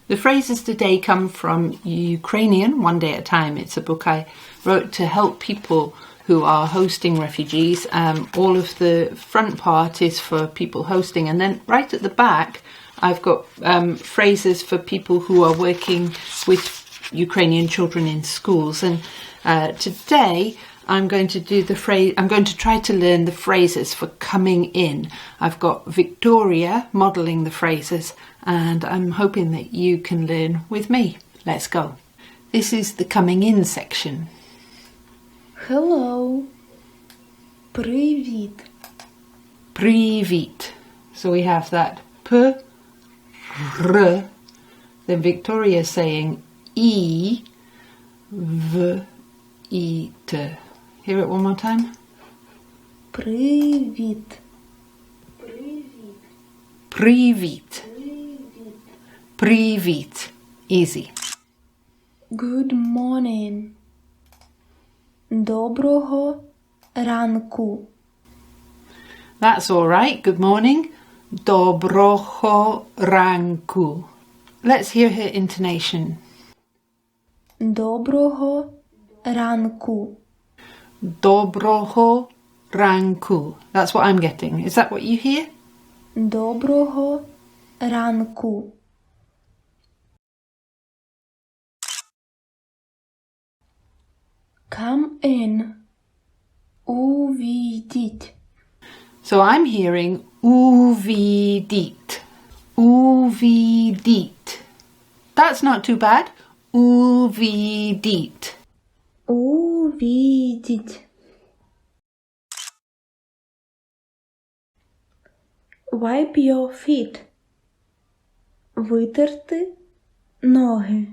The phrases today come from Ukrainian, One Day at a Time. It's a book I wrote to help people who are hosting refugees. All of the front part is for people hosting, and then right at the back I've got phrases for people who are working with Ukrainian children in schools. And today I'm going to do I'm going to try to learn the phrases for coming in. I've got Viktoria modelling the phrases, and I'm hoping that you can learn with me. Let's go. This is the coming in section. Hello. Привіт. Привіт. So we have that p, r, then Victoria saying e, v, e, t. Hear it one more time. Привіт. Привіт. Привіт. Easy. Good morning. Доброго ранку. That's all right. Good morning. Доброго ранку. Let's hear her intonation. Доброго ранку. Доброго ранку. That's what I'm getting. Is that what you hear? Доброго ранку. Come in. Увидеть. So I'm hearing увидеть. Увидеть. That's not too bad. Увидеть. Увидеть. Wipe your feet. Витерти ноги.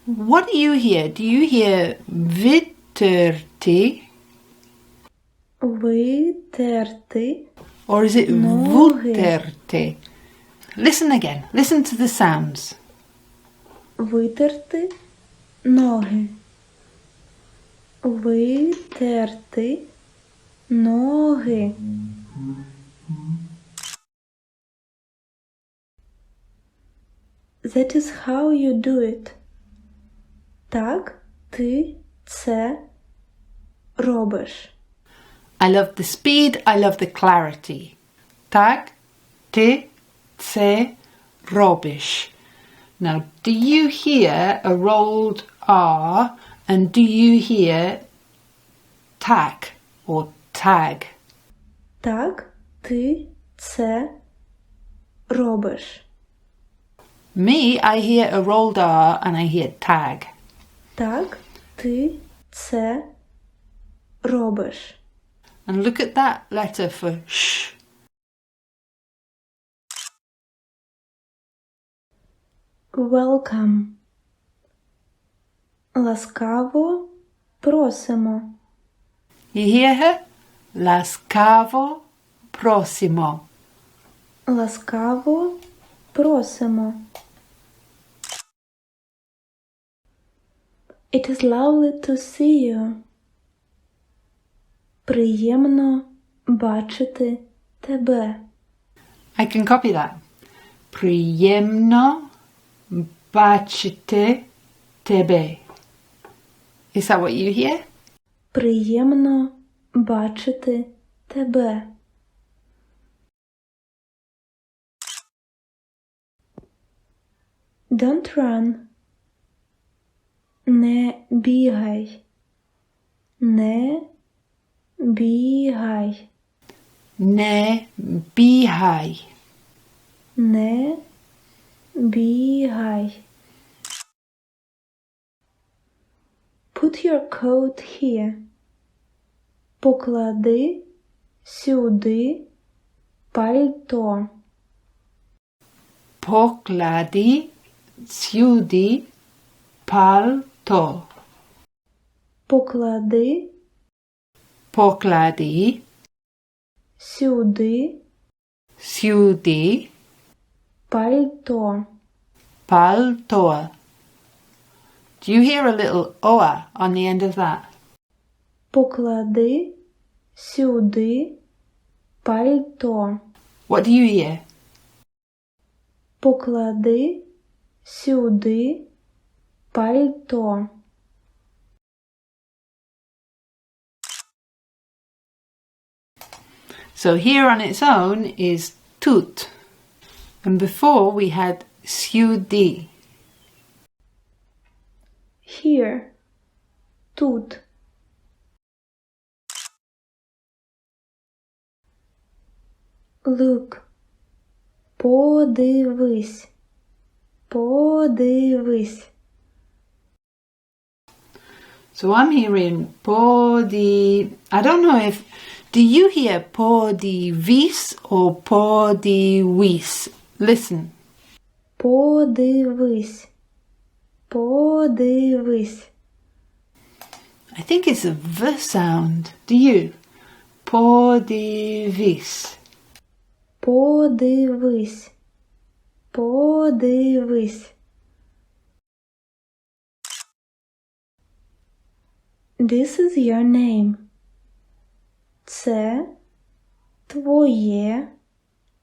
What do you hear? Do you hear витерти? Витерти. Or is it ноги. вутерти? Listen again. Listen to the sounds. Витерти ноги. Витерти ноги. That is how you do it. Так ти це робиш. I love the speed. I love the clarity. Так, ти це робиш. Now, do you hear a rolled R and do you hear tag or tag? Так ти це робиш. Me, I hear a rolled R and I hear tag. Так ти це робиш. And look at that letter for sh. Welcome. Ласкаво просимо. You hear her? Ласкаво просимо. Ласкаво просимо. It is lovely to see you. Приємно бачити тебе. I can copy that. Приємно бачити тебе. Is that what you hear? Приємно бачити тебе. Don't run. Не бігай. Не бігай. Не бігай. Не бігай. Put your coat here. Поклади сюди пальто. Поклади сюди пальто. Поклади Поклади сюди сюди пальто. пальто. Do you hear a little oa on the end of that? Поклади сюди пальто. What do you hear? Поклади Сюди пальто. So here on its own is тут. And before we had сюди. Here. Тут. Look. Подивись. Подивись. So I'm hearing поди... I don't know if... Do you hear подивись or подивись? Listen. Подивись. Подивись. I think it's a V sound. Do you? Подивись. Подивись. Подивись. This is your name. Це твоє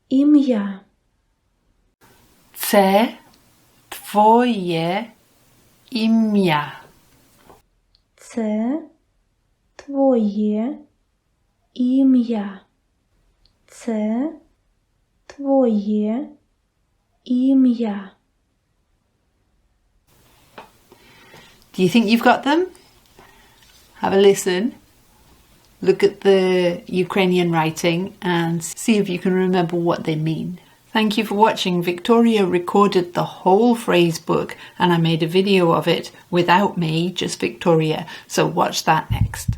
ім'я. Це твоє ім'я. Це твоє ім'я. Це твоє ім'я. Do you think you've got them? Have a listen. Look at the Ukrainian writing and see if you can remember what they mean. Thank you for watching. Victoria recorded the whole phrase book and I made a video of it without me, just Victoria. So watch that next.